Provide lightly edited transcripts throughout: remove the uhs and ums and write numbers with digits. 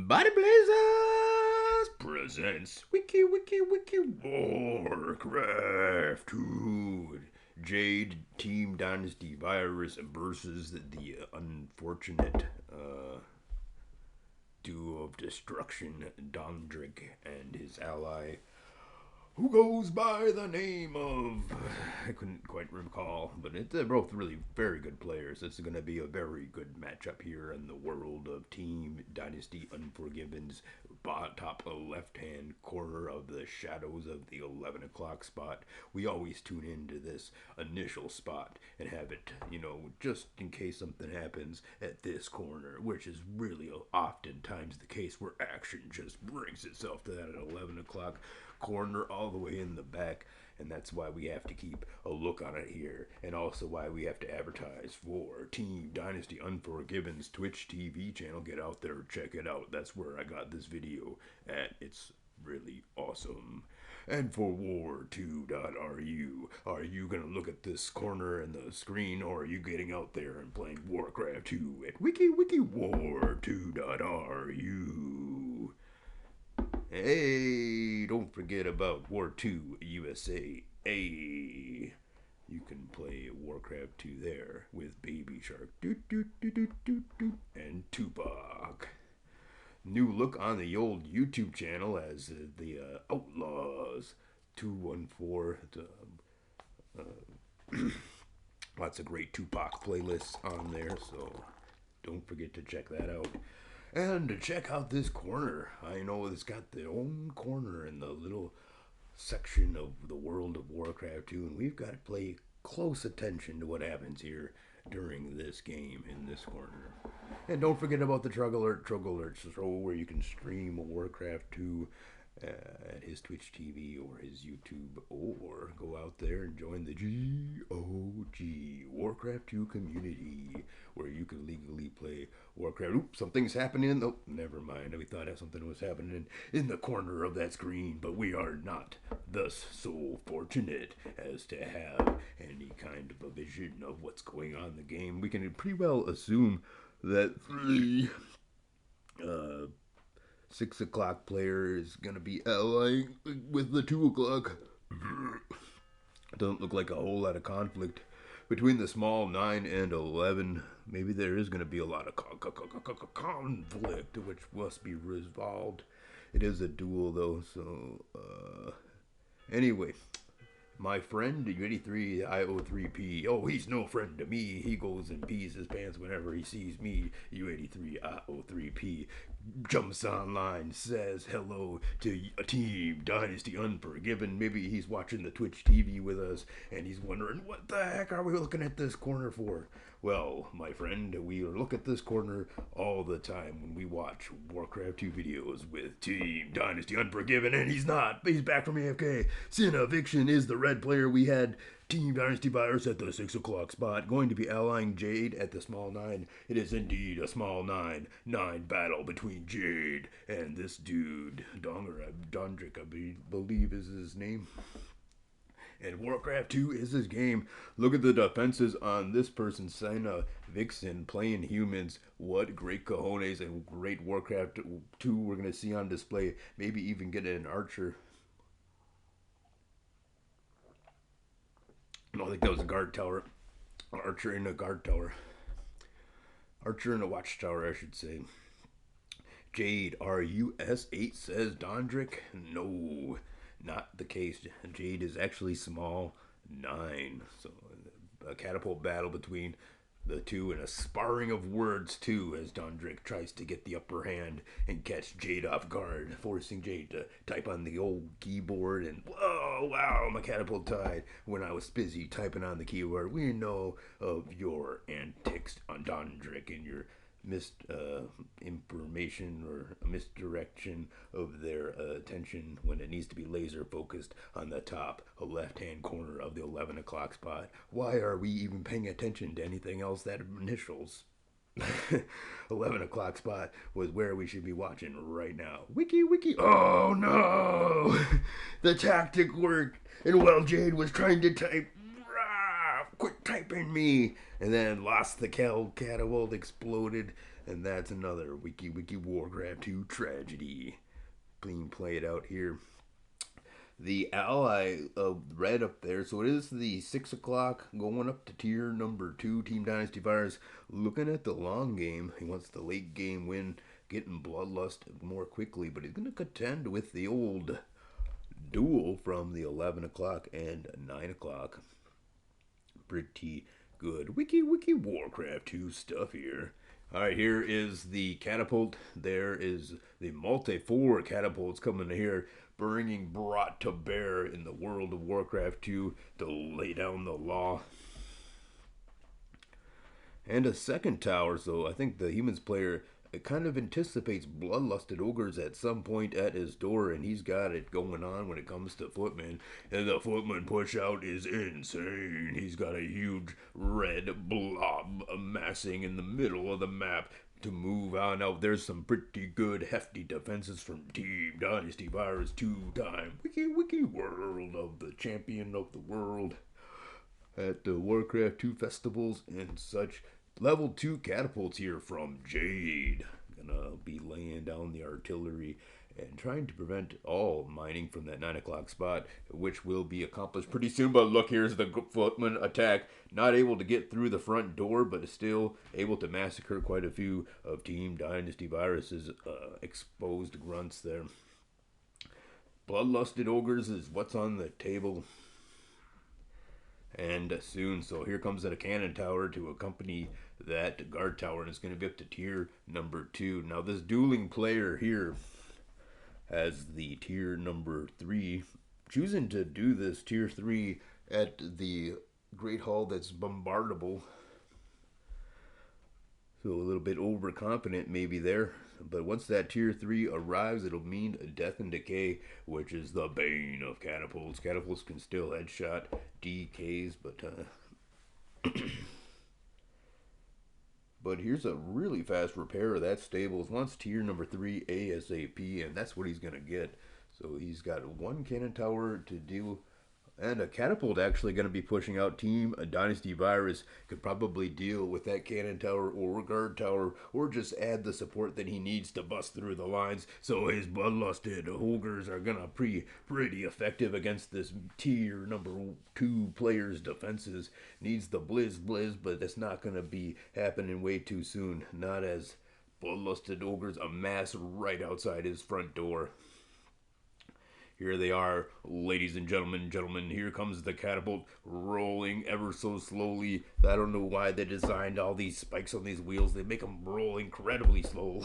Body Blazers presents Wiki Warcraft 2. Jade Team Dynasty Virus versus the unfortunate duo of destruction, Dongdrick and his ally, who goes by the name of, I couldn't quite recall, but they're both really very good players. It's going to be a very good matchup here in the world of Team Dynasty Unforgiven's top left hand corner of the shadows of the 11 o'clock spot. We always tune into this initial spot and have it, just in case something happens at this corner, which is really oftentimes the case where action just brings itself to that 11 o'clock corner all the way in the back, and that's why we have to keep a look on it here, and also why we have to advertise for Team Dynasty Unforgiven's Twitch TV channel. Get out there, check it out. That's where I got this video at. It's really awesome. And for war2.ru, are you gonna look at this corner in the screen, or are you getting out there and playing Warcraft 2 at war2.ru? Hey, don't forget about War 2 USA. Hey, you can play Warcraft 2 there with Baby Shark and Tupac. New look on the old YouTube channel as the Outlaws 214. Lots of great Tupac playlists on there, so don't forget to check that out. And to check out this corner, I know it's got their own corner in the little section of the world of Warcraft 2, and we've got to pay close attention to what happens here during this game in this corner. And don't forget about the Trug Alert show, where you can stream Warcraft 2 at his Twitch TV or his YouTube, or go out there and join the GOG Warcraft 2 community, where you can legally play Warcraft. Oops, something's happening. Oh, never mind. We thought something was happening in the corner of that screen, but we are not thus so fortunate as to have any kind of a vision of what's going on in the game. We can pretty well assume that the 6 o'clock player is going to be allying with the 2 o'clock. Doesn't look like a whole lot of conflict between the small 9 and 11. Maybe there is going to be a lot of conflict, which must be resolved. It is a duel, though, so, anyway. My friend, U83 IO3P. Oh, he's no friend to me. He goes and pees his pants whenever he sees me. U83 IO3P jumps online, says hello to Team Dynasty Unforgiven. Maybe he's watching the Twitch TV with us, and he's wondering, what the heck are we looking at this corner for? Well, my friend, we look at this corner all the time when we watch Warcraft 2 videos with Team Dynasty Unforgiven, and he's not. He's back from AFK. Synnavinna is the red player. We had Team Dynasty Virus at the 6 o'clock spot, going to be allying Jade at the small 9. It is indeed a small 9 battle between Jade and this dude, Dongdrick, I believe is his name. And Warcraft 2 is his game. Look at the defenses on this person, synnavinna, playing humans. What great cojones and great Warcraft 2 we're going to see on display. Maybe even get an archer. No, I think that was a guard tower. Archer in a guard tower. Archer in a watchtower, I should say. Jade, RUS8 says Dongdrick. No, not the case. Jade is actually small 9. So a catapult battle between the two, and a sparring of words too, as Dongdrick tries to get the upper hand and catch Jade off guard, forcing Jade to type on the old keyboard. And whoa, wow, my catapult died when I was busy typing on the keyboard. We know of your antics on Dongdrick and your misinformation or misdirection of their attention when it needs to be laser focused on the top left hand corner of the 11 o'clock spot. Why are we even paying attention to anything else that initials? 11 o'clock spot was where we should be watching right now. Wiki. Oh no! The tactic worked, and while Jade was trying to type, quit typing me, and then lost the catapult, exploded And that's another Wiki Warcraft 2 tragedy. Clean play it out here. The ally of red up there, so it is the 6 o'clock going up to tier number 2, Team Dynasty Virus. Looking at the long game, he wants the late game win, getting Bloodlust more quickly, but he's going to contend with the old duel from the 11 o'clock and 9 o'clock. Pretty good Wiki Warcraft 2 stuff here. Alright, here is the catapult. There is the multi-4 catapults coming here, brought to bear in the world of Warcraft 2 to lay down the law. And a second tower, so I think the humans player kind of anticipates bloodlusted ogres at some point at his door, and he's got it going on when it comes to footmen. And the footman push out is insane. He's got a huge red blob amassing in the middle of the map to move on out. There's some pretty good hefty defenses from Team Dynasty Virus 2-time Wiki World of the champion of the world at the Warcraft 2 festivals and such. Level 2 catapults here from Jade. Gonna be laying down the artillery and trying to prevent all mining from that 9 o'clock spot, which will be accomplished pretty soon. But look, here's the footman attack. Not able to get through the front door, but still able to massacre quite a few of Team Dynasty Virus's exposed grunts there. Bloodlusted ogres is what's on the table. And soon, so here comes a cannon tower to accompany that guard tower, and it's going to be up to tier number 2. Now this dueling player here has the tier number 3, choosing to do this tier 3 at the Great Hall that's bombardable. So a little bit overconfident maybe there. But once that tier 3 arrives, it'll mean death and decay, which is the bane of catapults. Catapults can still headshot DKs, but but here's a really fast repair of that stables. Wants tier number 3 ASAP, and that's what he's going to get. So he's got one cannon tower to deal. And a catapult actually going to be pushing out. Team Dynasty Virus could probably deal with that cannon tower or guard tower, or just add the support that he needs to bust through the lines. So his bloodlusted ogres are going to be pretty effective against this tier number 2 player's defenses. Needs the blizz, but that's not going to be happening way too soon. Not as bloodlusted ogres amass right outside his front door. Here they are, ladies and gentlemen. Here comes the catapult, rolling ever so slowly. I don't know why they designed all these spikes on these wheels. They make them roll incredibly slow.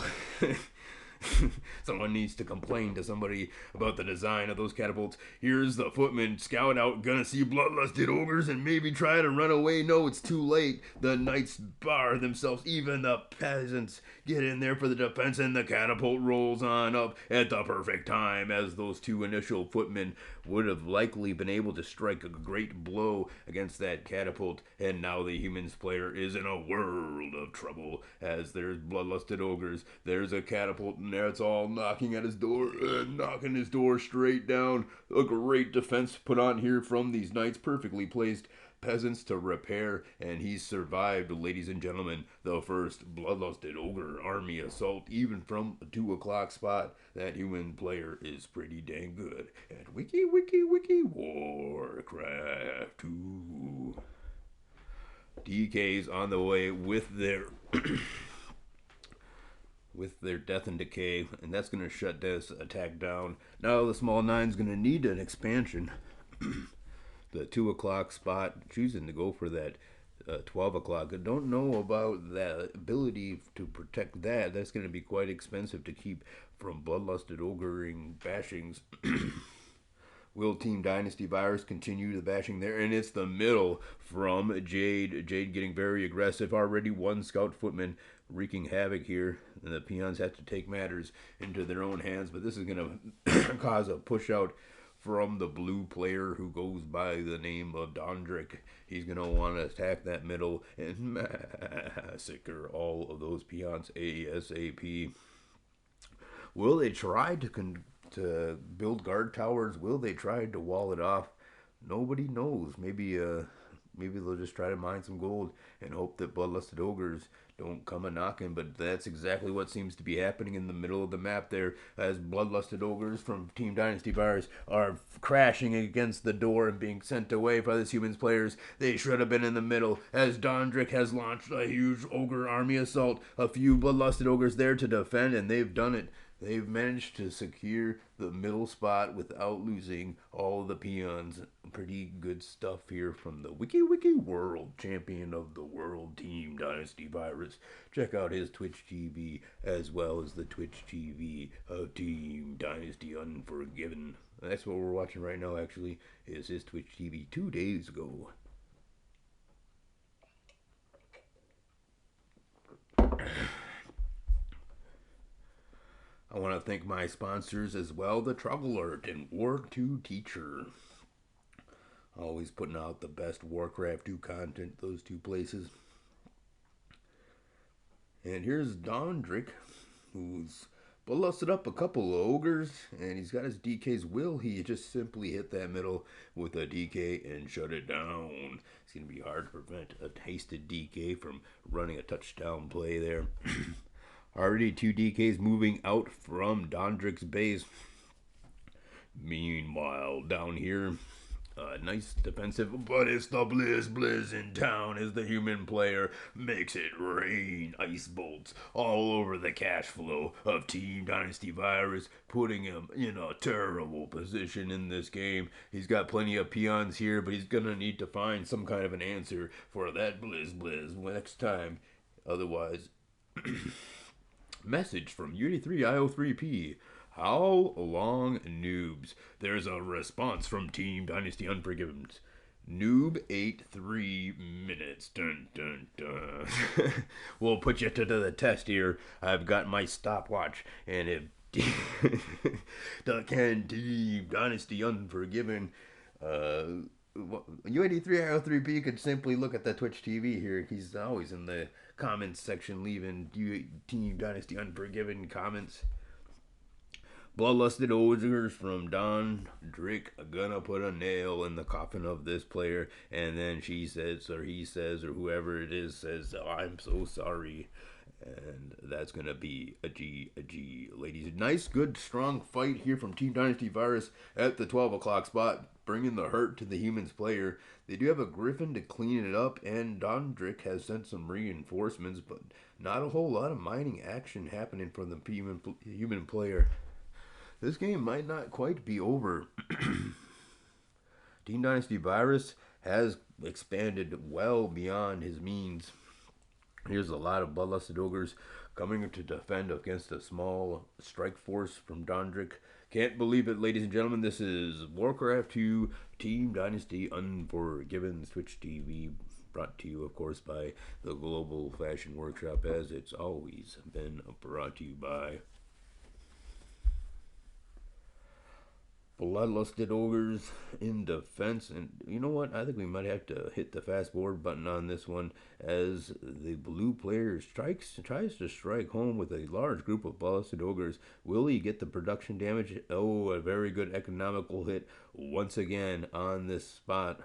Someone needs to complain to somebody about the design of those catapults. Here's the footman scout out, gonna see bloodlusted ogres and maybe try to run away. No, it's too late. The knights bar themselves. Even the peasants get in there for the defense, and the catapult rolls on up at the perfect time, as those two initial footmen would have likely been able to strike a great blow against that catapult. And now the humans player is in a world of trouble, as there's bloodlusted ogres, there's a catapult, and there it's all knocking at his door, knocking his door straight down. A great defense put on here from these knights, perfectly placed peasants to repair, and he's survived, ladies and gentlemen, the first bloodlusted ogre army assault, even from a 2 o'clock spot. That human player is pretty dang good at Wiki Warcraft 2. DK's on the way with their with their death and decay, and that's going to shut this attack down. Now the small nine's going to need an expansion. The 2 o'clock spot, choosing to go for that 12 o'clock. I don't know about that ability to protect that. That's going to be quite expensive to keep from bloodlusted ogering bashings. Will Team Dynasty Virus continue the bashing there? And it's the middle from Jade. Jade getting very aggressive. Already one scout footman wreaking havoc here. And the peons have to take matters into their own hands. But this is going to cause a push out from the blue player who goes by the name of Dongdrick. He's going to want to attack that middle and massacre all of those peons ASAP. Will they try to build guard towers? Will they try to wall it off? Nobody knows. Maybe maybe they'll just try to mine some gold and hope that bloodlusted ogres don't come a knocking. But that's exactly what seems to be happening in the middle of the map there, as bloodlusted ogres from Team Dynasty Virus are crashing against the door and being sent away by this humans players. They should have been in the middle, as dongdrick has launched a huge ogre army assault. A few bloodlusted ogres there to defend, and they've done it. They've managed to secure the middle spot without losing all the peons. Pretty good stuff here from the Wiki World Champion of the World Team Dynasty Virus. Check out his Twitch TV as well as the Twitch TV of Team Dynasty Unforgiven. That's what we're watching right now, actually, is his Twitch TV 2 days ago. I want to thank my sponsors as well, the Trouble Alert and War 2 Teacher. Always putting out the best Warcraft 2 content, those two places. And here's dongdrick, who's busted up a couple of ogres, and he's got his DK's will. He just simply hit that middle with a DK and shut it down. It's going to be hard to prevent a hasted DK from running a touchdown play there. Already 2 DKs moving out from dongdrick's base. Meanwhile, down here, nice defensive, but it's the Blizz in town as the human player makes it rain ice bolts all over the cash flow of Team Dynasty Virus, putting him in a terrible position in this game. He's got plenty of peons here, but he's gonna need to find some kind of an answer for that Blizz next time. Otherwise... Message from UD3IO3P. How long, noobs? There's a response from Team Dynasty Unforgiven. Noob ate 3 minutes. Dun dun dun. We'll put you to the test here. I've got my stopwatch, and if can Team Dynasty Unforgiven UAD3IO3P could simply look at the Twitch TV here. He's always in the comments section leaving Team Dynasty Unforgiven comments. Bloodlusted ogres from dongdrick gonna put a nail in the coffin of this player, and then she says, or he says, or whoever it is says, oh, I'm so sorry. And that's going to be a G. Ladies, nice, good, strong fight here from Team Dynasty Virus at the 12 o'clock spot, bringing the hurt to the humans player. They do have a griffin to clean it up, and dongdrick has sent some reinforcements, but not a whole lot of mining action happening from the human player. This game might not quite be over. Team Dynasty Virus has expanded well beyond his means. Here's a lot of bloodlusted ogres coming to defend against a small strike force from dongdrick. Can't believe it, ladies and gentlemen. This is Warcraft 2 Team Dynasty Unforgiven Twitch TV, brought to you, of course, by the Global Fashion Workshop, as it's always been brought to you by. Bloodlusted ogres in defense, and you know what? I think we might have to hit the fast forward button on this one, as the blue player tries to strike home with a large group of bloodlusted ogres. Will he get the production damage? Oh, a very good economical hit once again on this spot.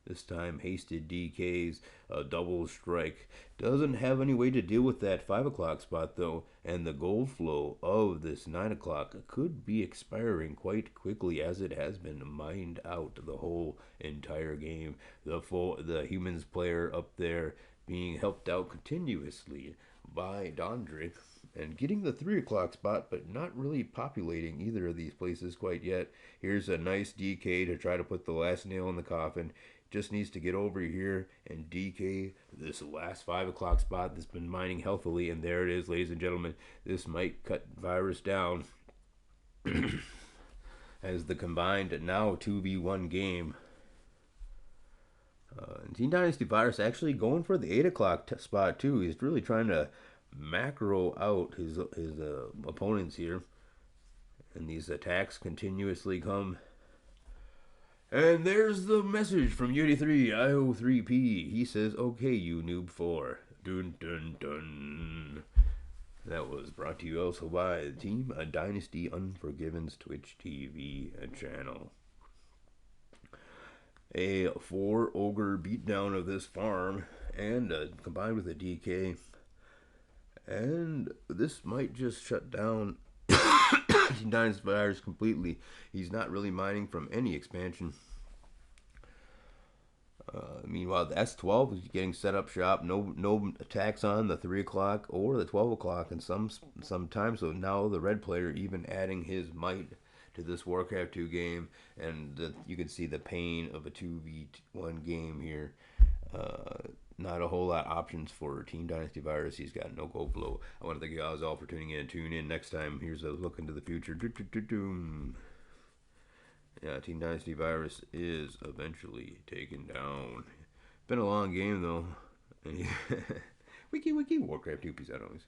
This time, hasted DKs, a double strike. Doesn't have any way to deal with that 5 o'clock spot, though, and the gold flow of this 9 o'clock could be expiring quite quickly, as it has been mined out the whole entire game. The humans player up there being helped out continuously by dongdrick, and getting the 3 o'clock spot, but not really populating either of these places quite yet. Here's a nice DK to try to put the last nail in the coffin. Just needs to get over here and DK this last 5 o'clock spot that's been mining healthily. And there it is, ladies and gentlemen. This might cut Virus down as the combined now 2v1 game. Team Dynasty Virus actually going for the 8 o'clock spot too. He's really trying to macro out his opponents here. And these attacks continuously come. And there's the message from UD3IO3P. He says, okay, you noob 4. Dun dun dun. That was brought to you also by the Team Dynasty Unforgiven's Twitch TV channel. a 4 ogre beatdown of this farm, and combined with a DK. And this might just shut down Dynasty Virus completely. He's not really mining from any expansion. Meanwhile, the S12 is getting set up shop. No attacks on the 3 o'clock or the 12 o'clock, and sometimes. So now the red player even adding his might to this Warcraft 2 game, and you can see the pain of a 2v1 game here. Not a whole lot of options for Team Dynasty Virus. He's got no go flow. I want to thank you guys all for tuning in. Tune in next time. Here's a look into the future. Yeah, Team Dynasty Virus is eventually taken down. Been a long game though. Wiki Warcraft 2. Peace out always.